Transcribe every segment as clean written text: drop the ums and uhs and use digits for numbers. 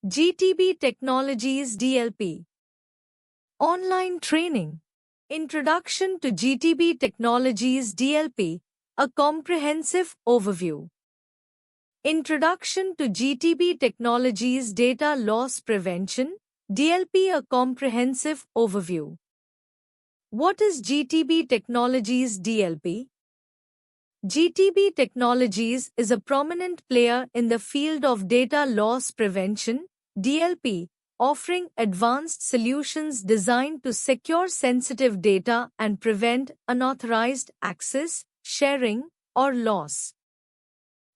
GTB Technologies DLP. Online Training. Introduction to GTB Technologies DLP, a comprehensive overview. Introduction to GTB Technologies Data Loss Prevention, DLP, a comprehensive overview. What is GTB Technologies DLP? GTB Technologies is a prominent player in the field of data loss prevention, DLP, offering advanced solutions designed to secure sensitive data and prevent unauthorized access, sharing, or loss.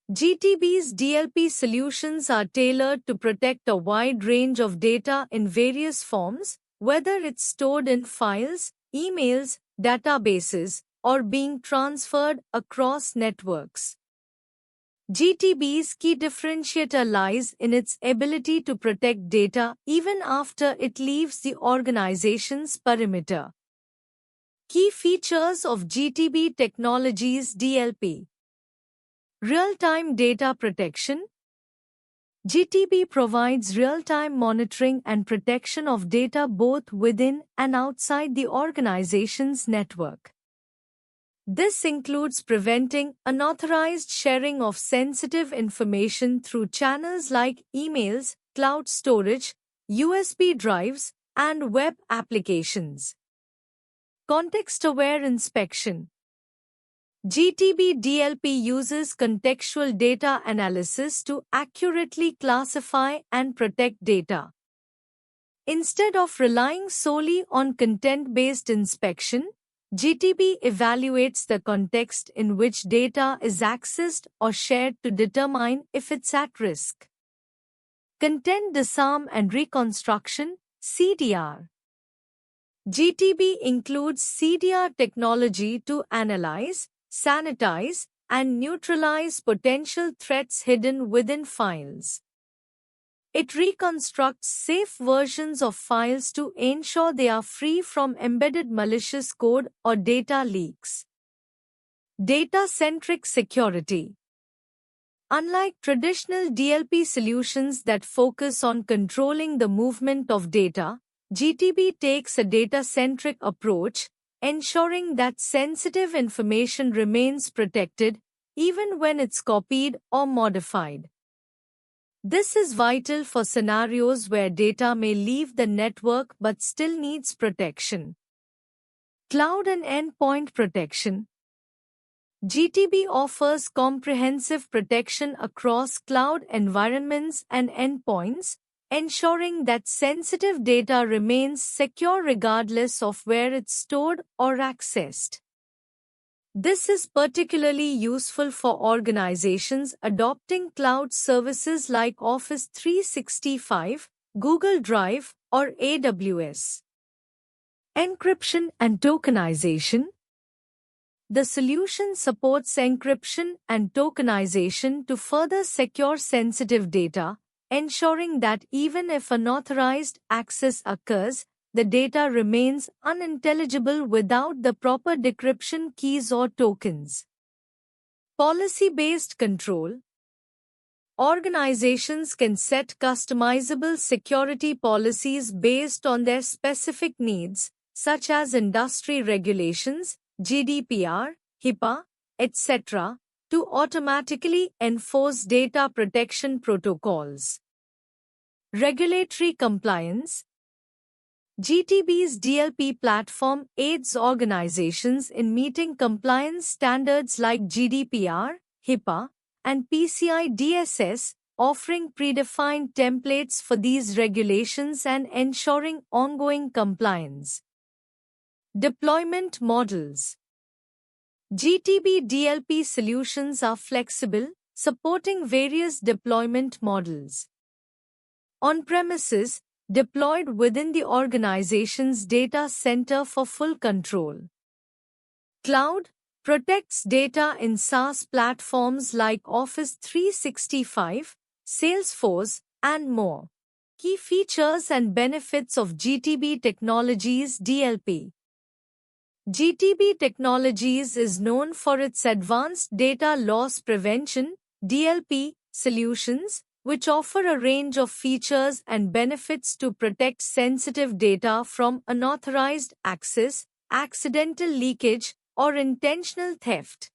GTB's DLP solutions are tailored to protect a wide range of data in various forms, whether it's stored in files, emails, databases, or being transferred across networks. GTB's key differentiator lies in its ability to protect data even after it leaves the organization's perimeter. Key features of GTB Technologies DLP. Real-time data protection. GTB provides real-time monitoring and protection of data both within and outside the organization's network. This includes preventing unauthorized sharing of sensitive information through channels like emails, cloud storage, USB drives, and web applications. Context-aware inspection. GTB DLP uses contextual data analysis to accurately classify and protect data. Instead of relying solely on content-based inspection, GTB evaluates the context in which data is accessed or shared to determine if it's at risk. Content Disarm and Reconstruction, CDR. GTB includes CDR technology to analyze, sanitize, and neutralize potential threats hidden within files. It reconstructs safe versions of files to ensure they are free from embedded malicious code or data leaks. Data-centric security. Unlike traditional DLP solutions that focus on controlling the movement of data, GTB takes a data-centric approach, ensuring that sensitive information remains protected even when it's copied or modified. This is vital for scenarios where data may leave the network but still needs protection. Cloud and endpoint protection. GTB offers comprehensive protection across cloud environments and endpoints, ensuring that sensitive data remains secure regardless of where it's stored or accessed. This is particularly useful for organizations adopting cloud services like Office 365, Google Drive, or AWS. Encryption and tokenization. The solution supports encryption and tokenization to further secure sensitive data, ensuring that even if unauthorized access occurs, the data remains unintelligible without the proper decryption keys or tokens. Policy-based control. Organizations can set customizable security policies based on their specific needs, such as industry regulations, GDPR, HIPAA, etc., to automatically enforce data protection protocols. Regulatory compliance. GTB's DLP platform aids organizations in meeting compliance standards like GDPR, HIPAA, and PCI DSS, offering predefined templates for these regulations and ensuring ongoing compliance. Deployment models. GTB DLP solutions are flexible, supporting various deployment models. On-premises, deployed within the organization's data center for full control. Cloud protects data in SaaS platforms like Office 365, Salesforce, and more. Key features and benefits of GTB Technologies DLP. GTB Technologies is known for its advanced data loss prevention (DLP) solutions, which offer a range of features and benefits to protect sensitive data from unauthorized access, accidental leakage, or intentional theft.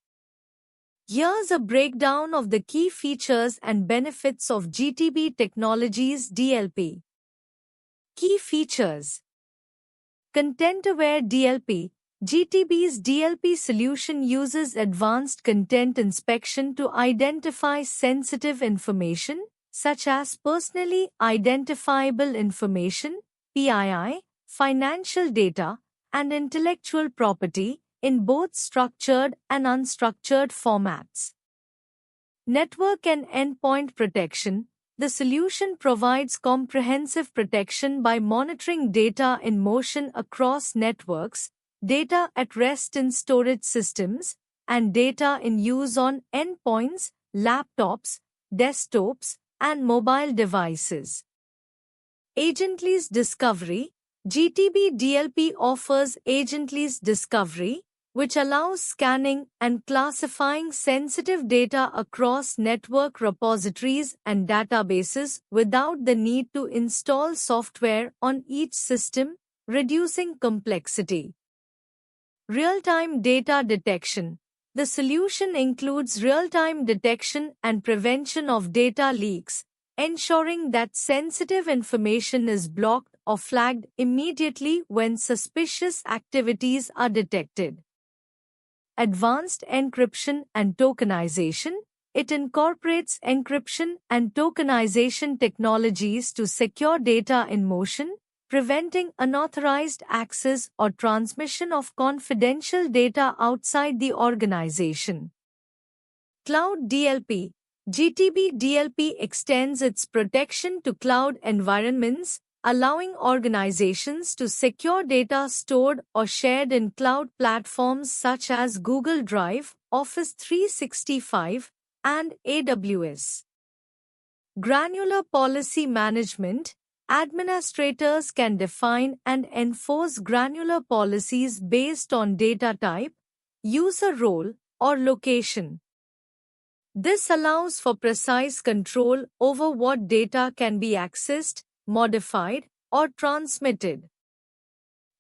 Here's a breakdown of the key features and benefits of GTB Technologies DLP. Key features: Content-aware DLP. GTB's DLP solution uses advanced content inspection to identify sensitive information, such as personally identifiable information, PII, financial data, and intellectual property, in both structured and unstructured formats. Network and endpoint protection. The solution provides comprehensive protection by monitoring data in motion across networks, data at rest in storage systems, and data in use on endpoints, laptops, desktops, and mobile devices. Agentless Discovery. GTB DLP offers agentless discovery, which allows scanning and classifying sensitive data across network repositories and databases without the need to install software on each system, reducing complexity. Real-time data detection. The solution includes real-time detection and prevention of data leaks, ensuring that sensitive information is blocked or flagged immediately when suspicious activities are detected. Advanced encryption and tokenization. It incorporates encryption and tokenization technologies to secure data in motion, preventing unauthorized access or transmission of confidential data outside the organization. Cloud DLP. GTB DLP extends its protection to cloud environments, allowing organizations to secure data stored or shared in cloud platforms such as Google Drive, Office 365, and AWS. Granular policy management. Administrators can define and enforce granular policies based on data type, user role, or location. This allows for precise control over what data can be accessed, modified, or transmitted.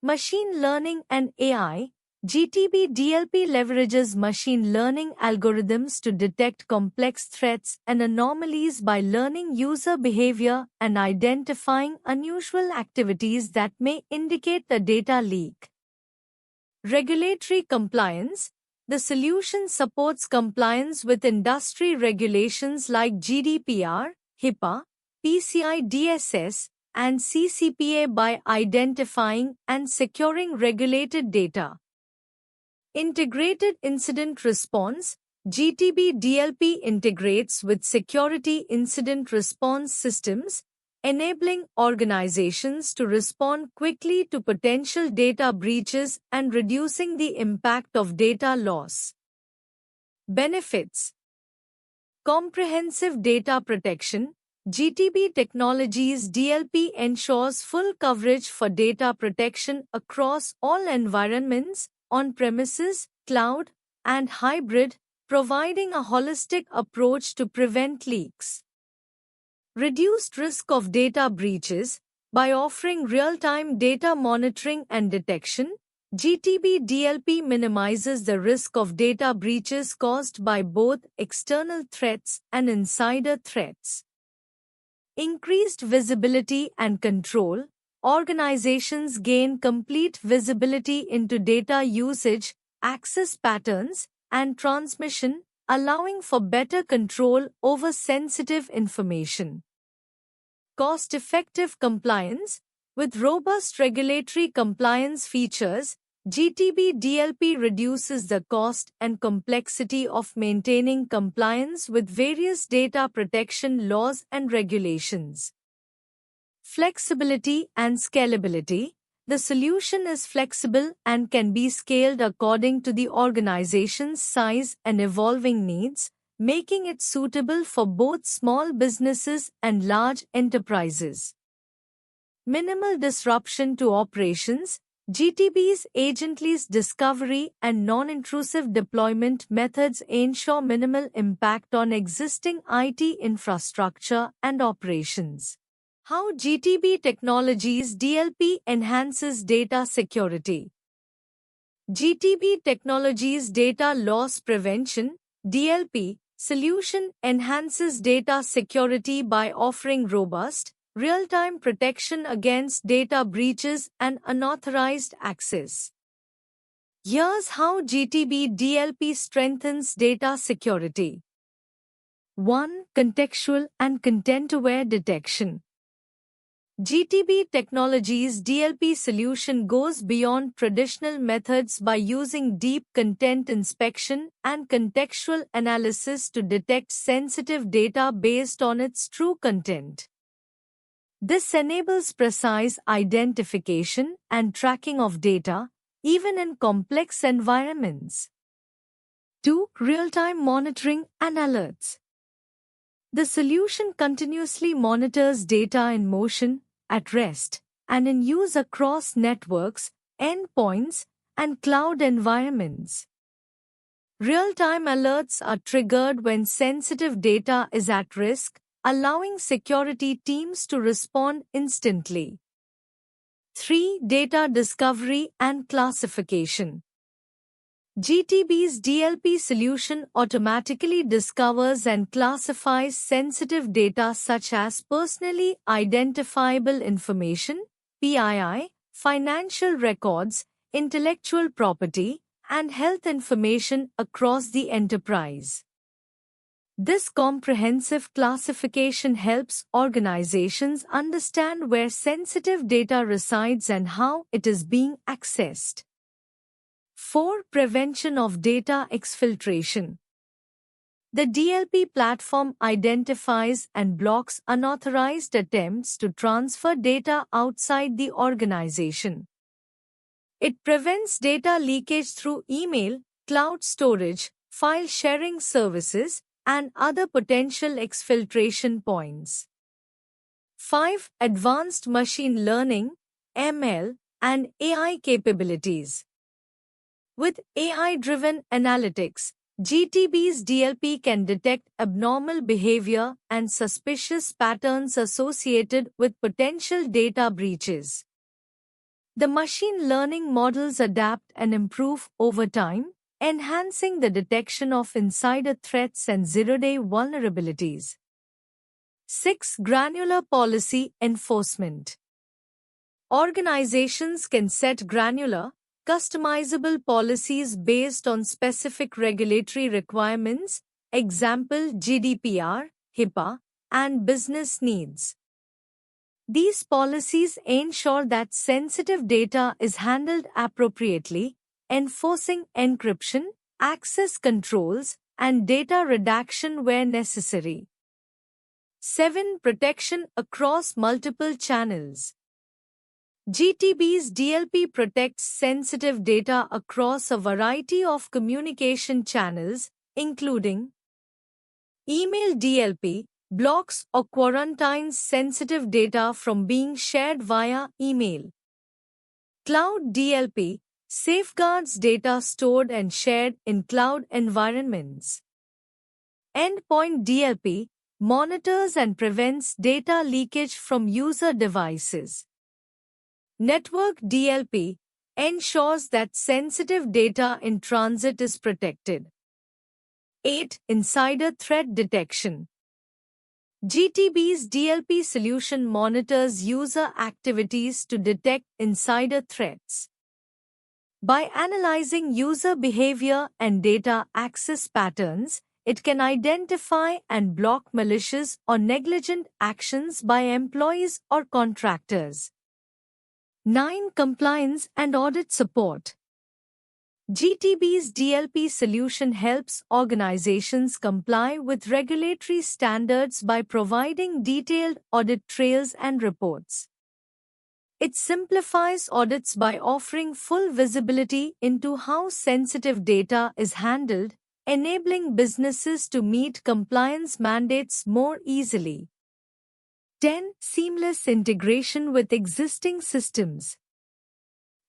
Machine learning and AI. GTB DLP leverages machine learning algorithms to detect complex threats and anomalies by learning user behavior and identifying unusual activities that may indicate a data leak. Regulatory compliance. The solution supports compliance with industry regulations like GDPR, HIPAA, PCI DSS, and CCPA by identifying and securing regulated data. Integrated Incident Response. GTB DLP integrates with security incident response systems, enabling organizations to respond quickly to potential data breaches and reducing the impact of data loss. Benefits: Comprehensive data protection. GTB Technologies DLP ensures full coverage for data protection across all environments, on-premises, cloud, and hybrid, providing a holistic approach to prevent leaks. Reduced risk of data breaches. By offering real-time data monitoring and detection, GTB DLP minimizes the risk of data breaches caused by both external threats and insider threats. Increased visibility and control. Organizations gain complete visibility into data usage, access patterns, and transmission, allowing for better control over sensitive information. Cost-effective compliance. With robust regulatory compliance features, GTB DLP reduces the cost and complexity of maintaining compliance with various data protection laws and regulations. Flexibility and scalability. The solution is flexible and can be scaled according to the organization's size and evolving needs, making it suitable for both small businesses and large enterprises. Minimal disruption to operations. GTB's agentless discovery and non-intrusive deployment methods ensure minimal impact on existing IT infrastructure and operations. How GTB Technologies DLP enhances data security. GTB Technologies Data Loss Prevention (DLP) solution enhances data security by offering robust, real-time protection against data breaches and unauthorized access. Here's how GTB DLP strengthens data security. 1. Contextual and content-aware detection. GTB Technologies DLP solution goes beyond traditional methods by using deep content inspection and contextual analysis to detect sensitive data based on its true content. This enables precise identification and tracking of data, even in complex environments. 2. Real-time monitoring and alerts. The solution continuously monitors data in motion, at rest, and in use across networks, endpoints, and cloud environments. Real-time alerts are triggered when sensitive data is at risk, allowing security teams to respond instantly. 3. Data discovery and classification. GTB's DLP solution automatically discovers and classifies sensitive data such as personally identifiable information, PII, financial records, intellectual property, and health information across the enterprise. This comprehensive classification helps organizations understand where sensitive data resides and how it is being accessed. 4. Prevention of data exfiltration. The DLP platform identifies and blocks unauthorized attempts to transfer data outside the organization. It prevents data leakage through email, cloud storage, file sharing services, and other potential exfiltration points. 5. Advanced machine learning, ML, and AI capabilities. With AI-driven analytics, GTB's DLP can detect abnormal behavior and suspicious patterns associated with potential data breaches. The machine learning models adapt and improve over time, enhancing the detection of insider threats and zero-day vulnerabilities. 6. Granular policy enforcement. Organizations can set granular, customizable policies based on specific regulatory requirements, example GDPR, HIPAA, and business needs. These policies ensure that sensitive data is handled appropriately, enforcing encryption, access controls, and data redaction where necessary. 7. Protection across multiple channels. GTB's DLP protects sensitive data across a variety of communication channels, including email. DLP blocks or quarantines sensitive data from being shared via email. Cloud. DLP safeguards data stored and shared in cloud environments. Endpoint. DLP monitors and prevents data leakage from user devices. Network. DLP ensures that sensitive data in transit is protected. 8. Insider threat detection. GTB's DLP solution monitors user activities to detect insider threats. By analyzing user behavior and data access patterns, it can identify and block malicious or negligent actions by employees or contractors. 9. Compliance and audit support. GTB's DLP solution helps organizations comply with regulatory standards by providing detailed audit trails and reports. It simplifies audits by offering full visibility into how sensitive data is handled, enabling businesses to meet compliance mandates more easily. 10. Seamless integration with existing systems.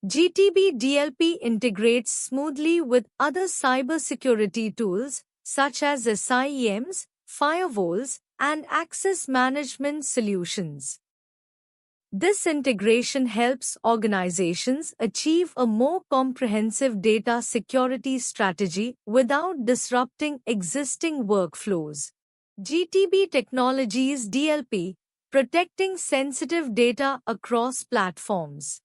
GTB DLP integrates smoothly with other cybersecurity tools such as SIEMs, firewalls, and access management solutions. This integration helps organizations achieve a more comprehensive data security strategy without disrupting existing workflows. GTB Technologies DLP, protecting sensitive data across platforms.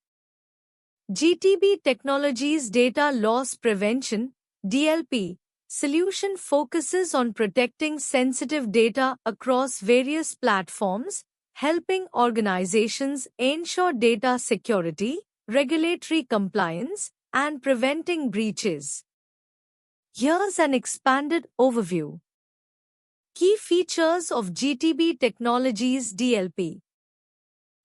GTB Technologies Data Loss Prevention DLP solution focuses on protecting sensitive data across various platforms, helping organizations ensure data security, regulatory compliance, and preventing breaches. Here's an expanded overview. Key features of GTB Technologies DLP.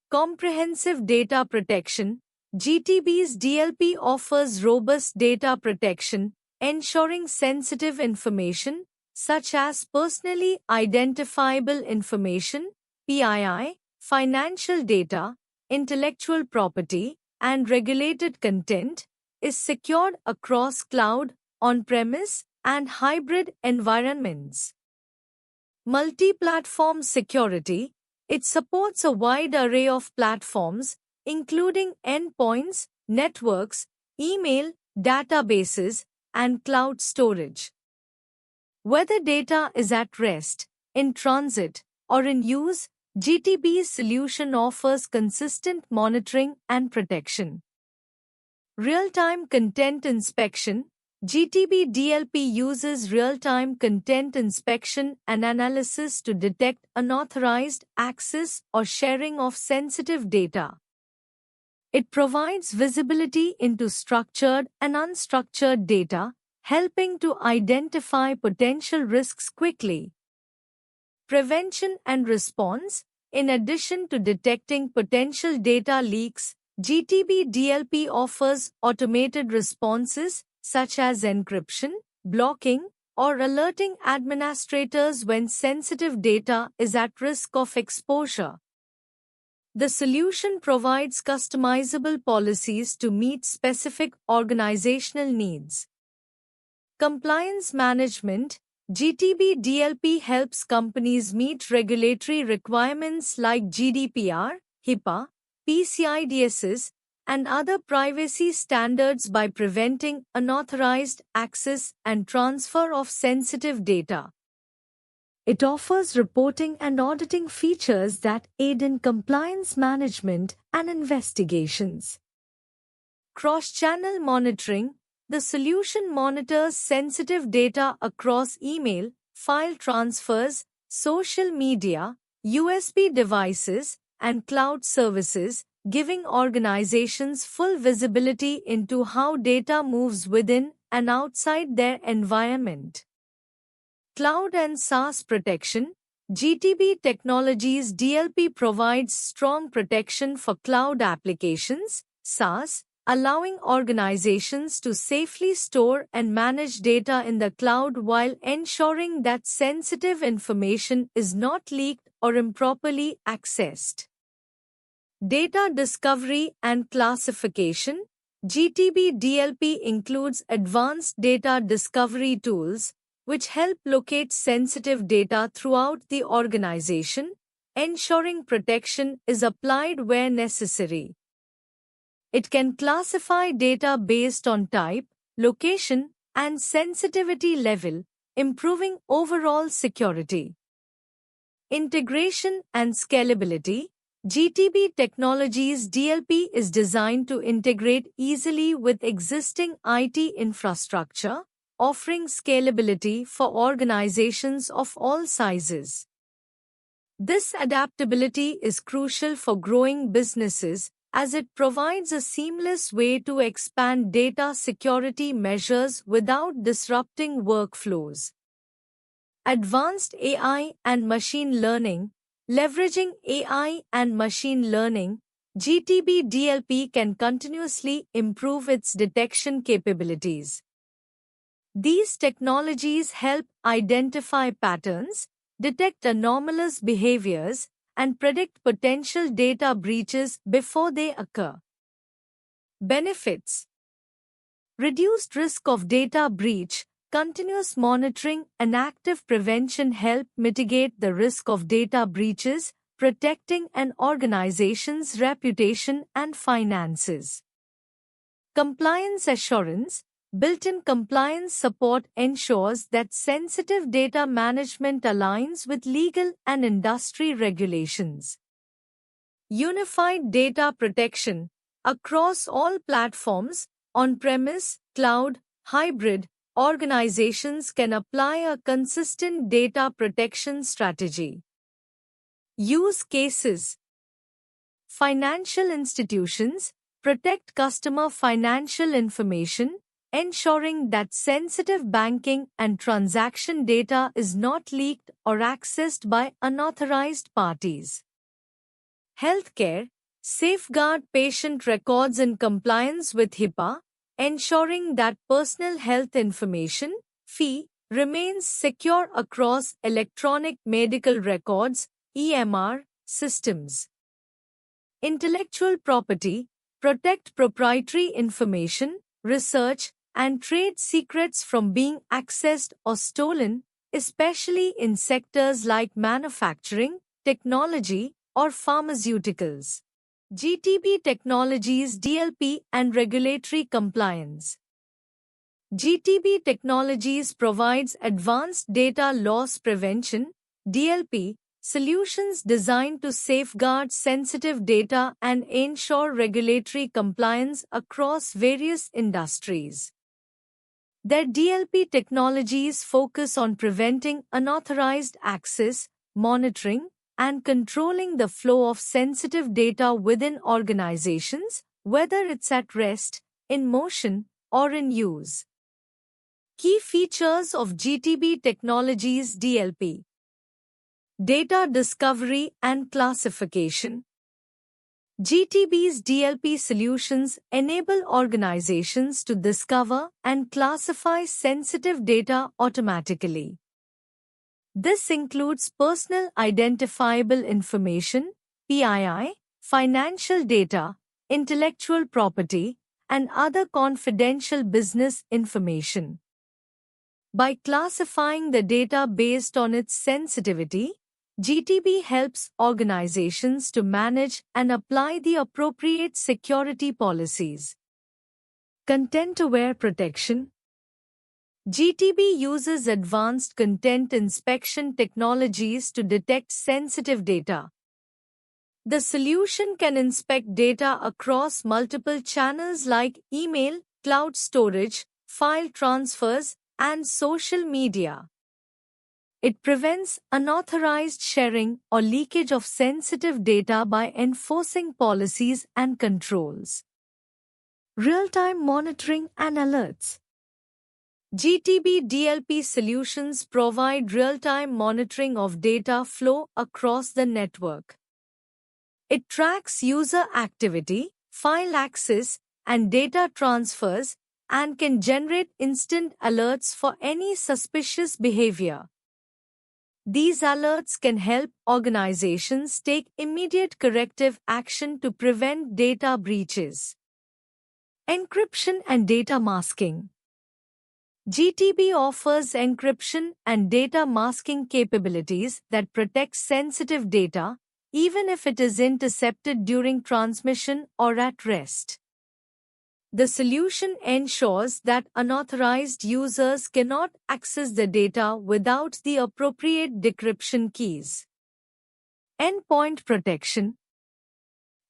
Comprehensive data protection. GTB's DLP offers robust data protection, ensuring sensitive information, such as personally identifiable information, PII, financial data, intellectual property, and regulated content, is secured across cloud, on-premise, and hybrid environments. Multi-platform security. It supports a wide array of platforms, including endpoints, networks, email, databases, and cloud storage. Whether data is at rest, in transit, or in use, GTB's solution offers consistent monitoring and protection. Real-time content inspection. GTB DLP uses real-time content inspection and analysis to detect unauthorized access or sharing of sensitive data. It provides visibility into structured and unstructured data, helping to identify potential risks quickly. Prevention and response. In addition to detecting potential data leaks, GTB DLP offers automated responses such as encryption, blocking, or alerting administrators when sensitive data is at risk of exposure. The solution provides customizable policies to meet specific organizational needs. Compliance management. GTB DLP helps companies meet regulatory requirements like GDPR, HIPAA, PCI DSS, and other privacy standards by preventing unauthorized access and transfer of sensitive data. It offers reporting and auditing features that aid in compliance management and investigations. Cross-channel monitoring. The solution monitors sensitive data across email, file transfers, social media, USB devices, and cloud services, giving organizations full visibility into how data moves within and outside their environment. Cloud and SaaS protection. GTB Technologies DLP provides strong protection for cloud applications, SaaS, allowing organizations to safely store and manage data in the cloud while ensuring that sensitive information is not leaked or improperly accessed. Data discovery and classification. GTB DLP includes advanced data discovery tools, which help locate sensitive data throughout the organization, ensuring protection is applied where necessary. It can classify data based on type, location, and sensitivity level, improving overall security. Integration and scalability. GTB Technologies DLP is designed to integrate easily with existing IT infrastructure, offering scalability for organizations of all sizes. This adaptability is crucial for growing businesses, as it provides a seamless way to expand data security measures without disrupting workflows. Advanced AI and machine learning. Leveraging AI and machine learning, GTB DLP can continuously improve its detection capabilities. These technologies help identify patterns, detect anomalous behaviors, and predict potential data breaches before they occur. Benefits: reduced risk of data breach. Continuous monitoring and active prevention help mitigate the risk of data breaches, protecting an organization's reputation and finances. Compliance assurance. Built-in compliance support ensures that sensitive data management aligns with legal and industry regulations. Unified data protection. Across all platforms, on-premise, cloud, hybrid, organizations can apply a consistent data protection strategy. Use cases. Financial institutions protect customer financial information, ensuring that sensitive banking and transaction data is not leaked or accessed by unauthorized parties. Healthcare safeguard patient records in compliance with HIPAA, ensuring that personal health information (FII) remains secure across electronic medical records (EMR) systems. Intellectual property protect proprietary information, research, and trade secrets from being accessed or stolen, especially in sectors like manufacturing, technology, or pharmaceuticals. GTB Technologies DLP and regulatory compliance. GTB Technologies provides advanced data loss prevention (DLP) solutions designed to safeguard sensitive data and ensure regulatory compliance across various industries. Their DLP technologies focus on preventing unauthorized access, monitoring, and controlling the flow of sensitive data within organizations, whether it's at rest, in motion, or in use. Key features of GTB Technologies DLP. Data discovery and classification. GTB's DLP solutions enable organizations to discover and classify sensitive data automatically. This includes personal identifiable information, PII, financial data, intellectual property, and other confidential business information. By classifying the data based on its sensitivity, GTB helps organizations to manage and apply the appropriate security policies. Content-aware protection. GTB uses advanced content inspection technologies to detect sensitive data. The solution can inspect data across multiple channels like email, cloud storage, file transfers, and social media. It prevents unauthorized sharing or leakage of sensitive data by enforcing policies and controls. Real-time monitoring and alerts. GTB DLP solutions provide real-time monitoring of data flow across the network. It tracks user activity, file access, and data transfers, and can generate instant alerts for any suspicious behavior. These alerts can help organizations take immediate corrective action to prevent data breaches. Encryption and data masking. GTB offers encryption and data masking capabilities that protect sensitive data, even if it is intercepted during transmission or at rest. The solution ensures that unauthorized users cannot access the data without the appropriate decryption keys. Endpoint protection.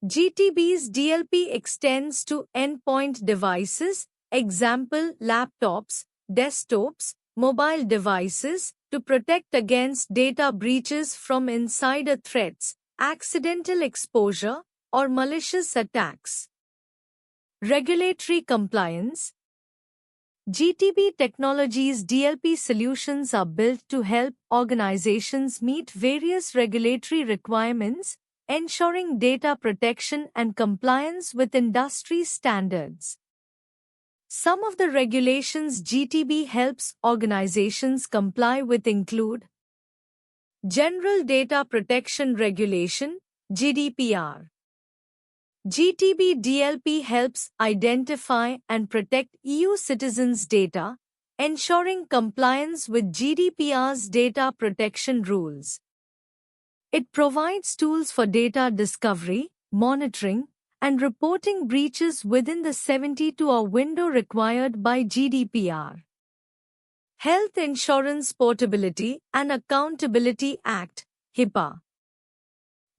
GTB's DLP extends to endpoint devices, example laptops, desktops, mobile devices, to protect against data breaches from insider threats, accidental exposure, or malicious attacks. Regulatory compliance. GTB Technologies DLP solutions are built to help organizations meet various regulatory requirements, ensuring data protection and compliance with industry standards. Some of the regulations GTB helps organizations comply with include General Data Protection Regulation, GDPR. GTB DLP helps identify and protect EU citizens' data, ensuring compliance with GDPR's data protection rules. It provides tools for data discovery, monitoring, and reporting breaches within the 72-hour window required by GDPR. Health Insurance Portability and Accountability Act, HIPAA.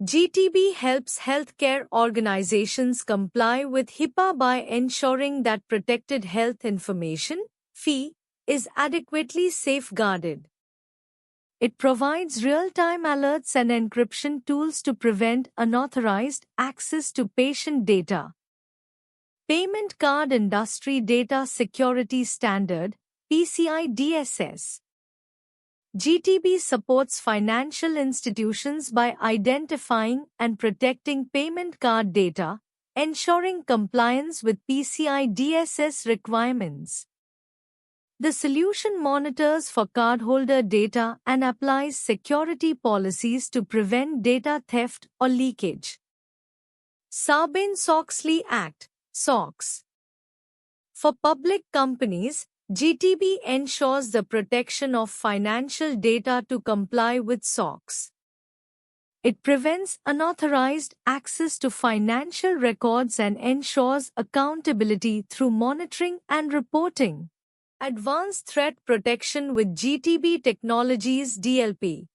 GTB helps healthcare organizations comply with HIPAA by ensuring that protected health information, FII, is adequately safeguarded. It provides real-time alerts and encryption tools to prevent unauthorized access to patient data. Payment Card Industry Data Security Standard, PCI DSS. GTB supports financial institutions by identifying and protecting payment card data, ensuring compliance with PCI DSS requirements. The solution monitors for cardholder data and applies security policies to prevent data theft or leakage. Sarbanes-Oxley Act, SOX. For public companies, GTB ensures the protection of financial data to comply with SOX. It prevents unauthorized access to financial records and ensures accountability through monitoring and reporting. Advanced Threat Protection with GTB Technologies DLP.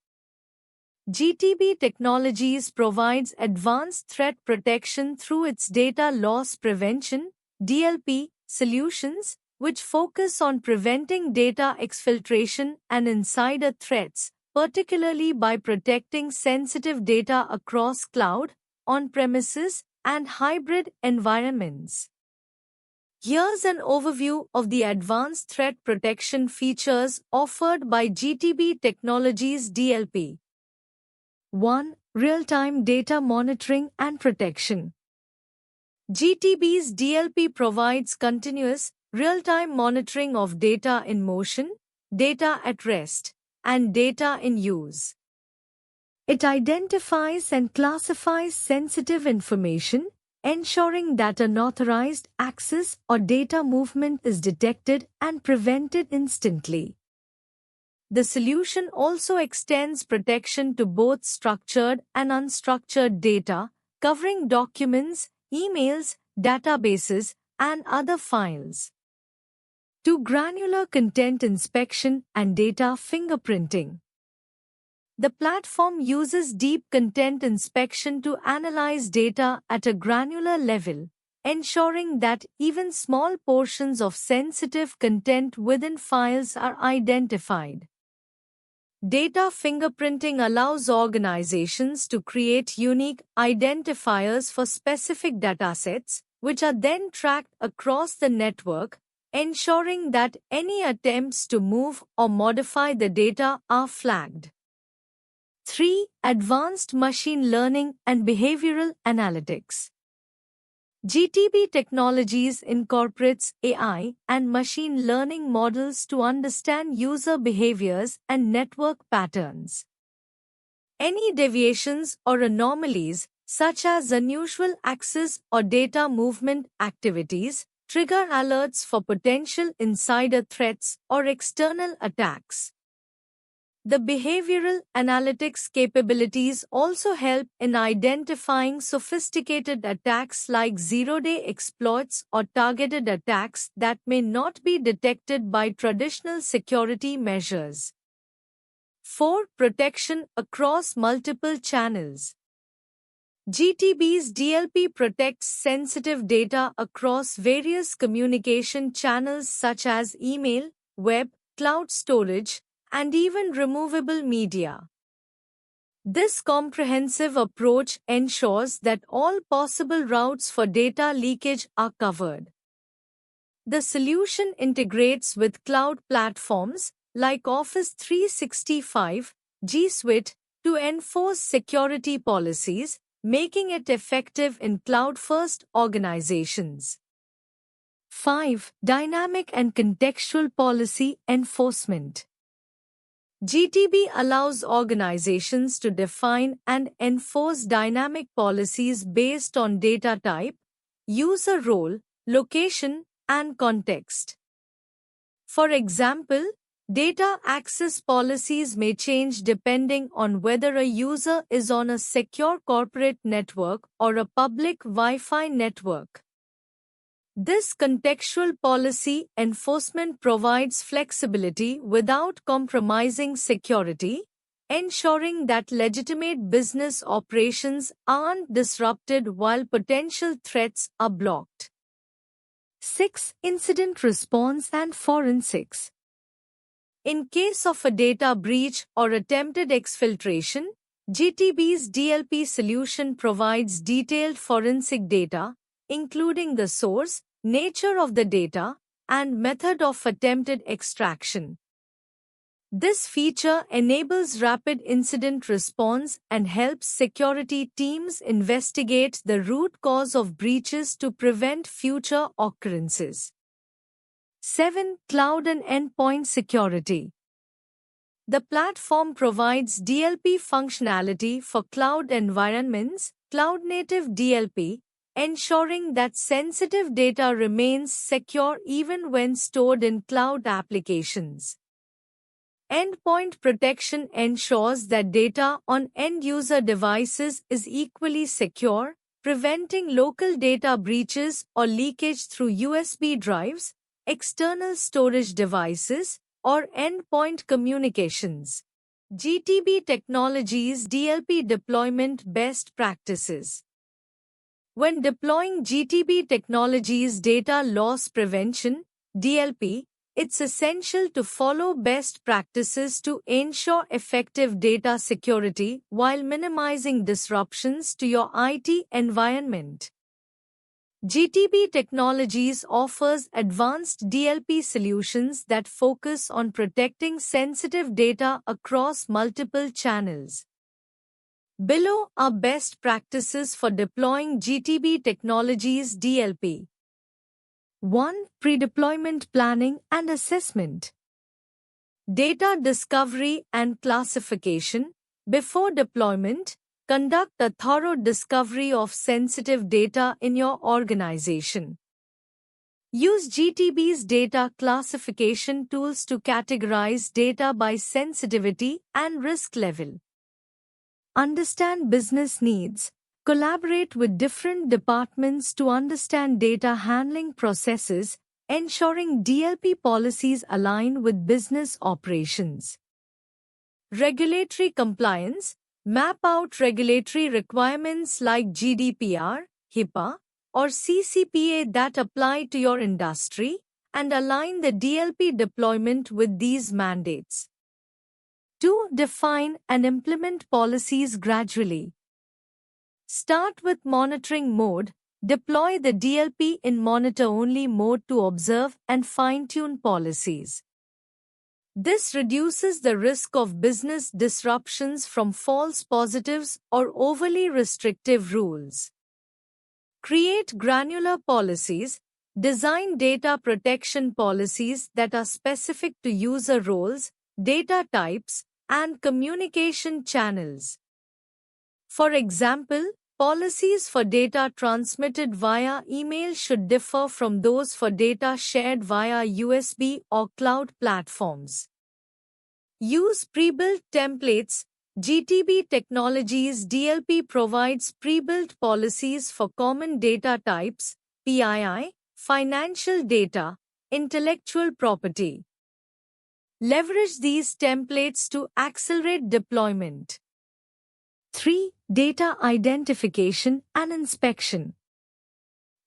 GTB Technologies provides advanced threat protection through its data loss prevention (DLP) solutions, which focus on preventing data exfiltration and insider threats, particularly by protecting sensitive data across cloud, on-premises, and hybrid environments. Here's an overview of the advanced threat protection features offered by GTB Technologies DLP. 1. Real-time data monitoring and protection. GTB's DLP provides continuous, real-time monitoring of data in motion, data at rest, and data in use. It identifies and classifies sensitive information, ensuring that unauthorized access or data movement is detected and prevented instantly. The solution also extends protection to both structured and unstructured data, covering documents, emails, databases, and other files. 2. Granular content inspection and data fingerprinting. The platform uses deep content inspection to analyze data at a granular level, ensuring that even small portions of sensitive content within files are identified. Data fingerprinting allows organizations to create unique identifiers for specific datasets, which are then tracked across the network, ensuring that any attempts to move or modify the data are flagged. 3. Advanced Machine Learning and Behavioral Analytics. GTB Technologies incorporates AI and machine learning models to understand user behaviors and network patterns. Any deviations or anomalies, such as unusual access or data movement activities, trigger alerts for potential insider threats or external attacks. The behavioral analytics capabilities also help in identifying sophisticated attacks like zero-day exploits or targeted attacks that may not be detected by traditional security measures. 4. Protection across multiple channels. GTB's DLP protects sensitive data across various communication channels such as email, web, cloud storage, and even removable media. This comprehensive approach ensures that all possible routes for data leakage are covered. The solution integrates with cloud platforms like Office 365, G Suite, to enforce security policies, making it effective in cloud-first organizations. 5. Dynamic and contextual policy enforcement. GTB allows organizations to define and enforce dynamic policies based on data type, user role, location, and context. For example, data access policies may change depending on whether a user is on a secure corporate network or a public Wi-Fi network. This contextual policy enforcement provides flexibility without compromising security, ensuring that legitimate business operations aren't disrupted while potential threats are blocked. 6. Incident response and forensics. In case of a data breach or attempted exfiltration, GTB's DLP solution provides detailed forensic data, including the source, nature of the data, and method of attempted extraction. This feature enables rapid incident response and helps security teams investigate the root cause of breaches to prevent future occurrences. 7. Cloud and endpoint security. The platform provides DLP functionality for cloud environments, cloud-native DLP, ensuring that sensitive data remains secure even when stored in cloud applications. Endpoint protection ensures that data on end-user devices is equally secure, preventing local data breaches or leakage through USB drives, external storage devices, or endpoint communications. GTB Technologies DLP Deployment Best Practices. When deploying GTB Technologies Data Loss Prevention (DLP), it's essential to follow best practices to ensure effective data security while minimizing disruptions to your IT environment. GTB Technologies offers advanced DLP solutions that focus on protecting sensitive data across multiple channels. Below are best practices for deploying GTB Technologies DLP. 1. Pre-deployment planning and assessment. Data discovery and classification. Before deployment, conduct a thorough discovery of sensitive data in your organization. Use GTB's data classification tools to categorize data by sensitivity and risk level. Understand business needs. Collaborate with different departments to understand data handling processes, ensuring DLP policies align with business operations. Regulatory compliance. Map out regulatory requirements like GDPR, HIPAA, or CCPA that apply to your industry, and align the DLP deployment with these mandates. 2. Define and implement policies gradually. Start with monitoring mode. Deploy the DLP in monitor-only mode to observe and fine-tune policies. This reduces the risk of business disruptions from false positives or overly restrictive rules. Create granular policies. Design data protection policies that are specific to user roles, data types, and communication channels. For example, policies for data transmitted via email should differ from those for data shared via USB or cloud platforms. Use pre-built templates. GTB Technologies DLP provides pre-built policies for common data types, PII, financial data, intellectual property. Leverage these templates to accelerate deployment. 3. Data identification and inspection.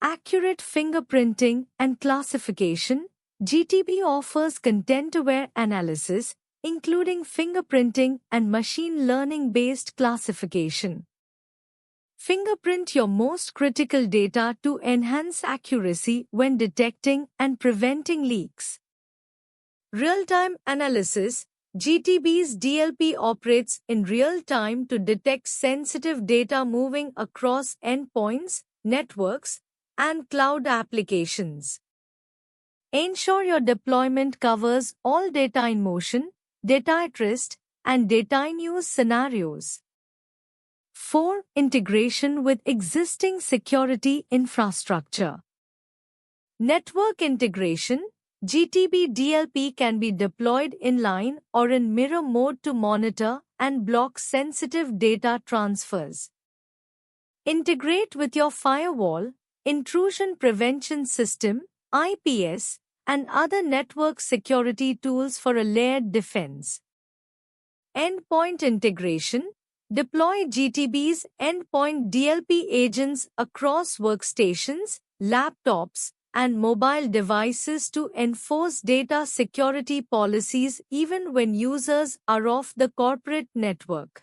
Accurate fingerprinting and classification. GTB offers content-aware analysis, including fingerprinting and machine learning-based classification. Fingerprint your most critical data to enhance accuracy when detecting and preventing leaks. Real-time analysis. GTB's DLP operates in real time to detect sensitive data moving across endpoints, networks, and cloud applications. Ensure your deployment covers all data in motion, data at rest, and data in use scenarios. 4. Integration with existing security infrastructure. Network integration. GTB DLP can be deployed inline or in mirror mode to monitor and block sensitive data transfers. Integrate with your firewall, intrusion prevention system, IPS, and other network security tools for a layered defense. Endpoint integration. Deploy GTB's endpoint DLP agents across workstations, laptops, and mobile devices to enforce data security policies even when users are off the corporate network.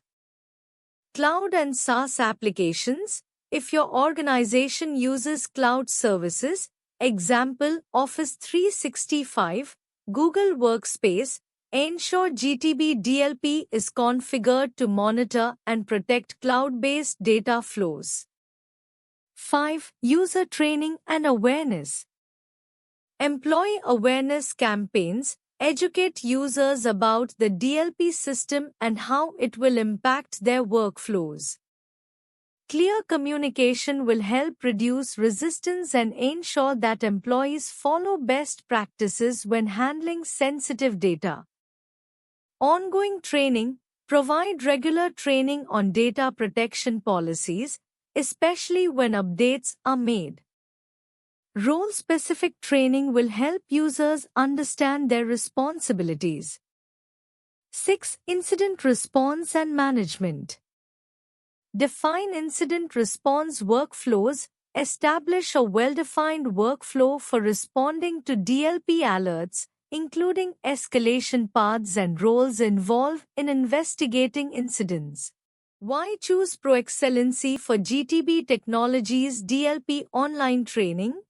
Cloud and SaaS applications. If your organization uses cloud services, example Office 365, Google Workspace, ensure GTB DLP is configured to monitor and protect cloud-based data flows. 5. User training and awareness. Employee awareness campaigns. Educate users about the DLP system and how it will impact their workflows. Clear communication will help reduce resistance and ensure that employees follow best practices when handling sensitive data. Ongoing training. Provide regular training on data protection policies, especially when updates are made. Role-specific training will help users understand their responsibilities. 6. Incident response and management. Define incident response workflows. Establish a well-defined workflow for responding to DLP alerts, including escalation paths and roles involved in investigating incidents. Why choose ProExcellency for GTB Technologies DLP online training?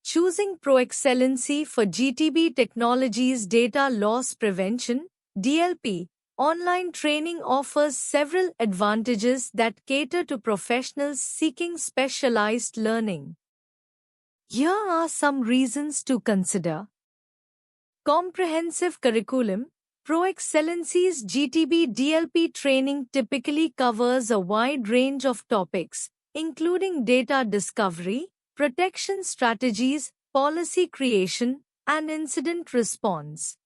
Choosing ProExcellency for GTB Technologies Data Loss Prevention DLP online training offers several advantages that cater to professionals seeking specialized learning. Here are some reasons to consider. Comprehensive curriculum. ProExcellency's GTB DLP training typically covers a wide range of topics, including data discovery, protection strategies, policy creation, and incident response.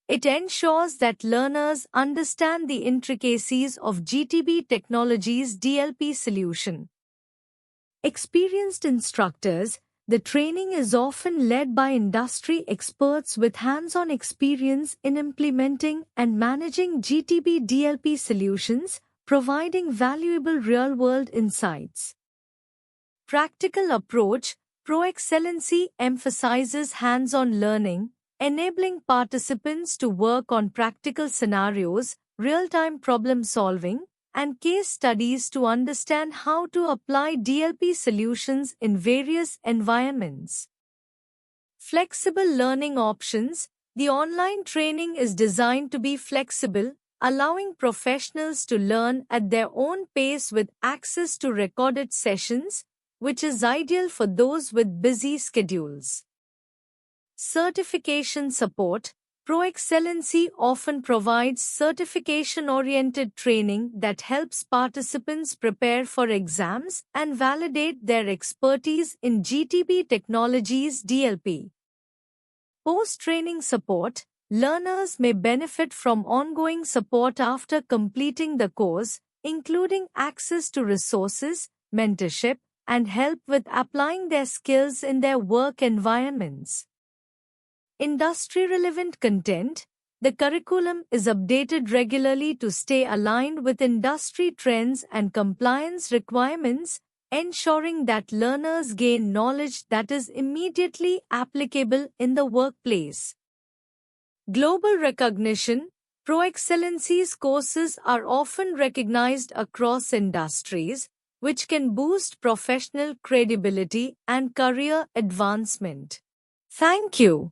It ensures that learners understand the intricacies of GTB Technologies DLP solution. Experienced instructors. The training is often led by industry experts with hands-on experience in implementing and managing GTB DLP solutions, providing valuable real-world insights. Practical approach. ProExcellency emphasizes hands-on learning, enabling participants to work on practical scenarios, real-time problem-solving, and case studies to understand how to apply DLP solutions in various environments. Flexible learning options. The online training is designed to be flexible, allowing professionals to learn at their own pace with access to recorded sessions, which is ideal for those with busy schedules. Certification support. ProExcellency often provides certification-oriented training that helps participants prepare for exams and validate their expertise in GTB Technologies DLP. Post-training support. Learners may benefit from ongoing support after completing the course, including access to resources, mentorship, and help with applying their skills in their work environments. Industry-relevant content. The curriculum is updated regularly to stay aligned with industry trends and compliance requirements, ensuring that learners gain knowledge that is immediately applicable in the workplace. Global recognition. ProExcellency's courses are often recognized across industries, which can boost professional credibility and career advancement. Thank you.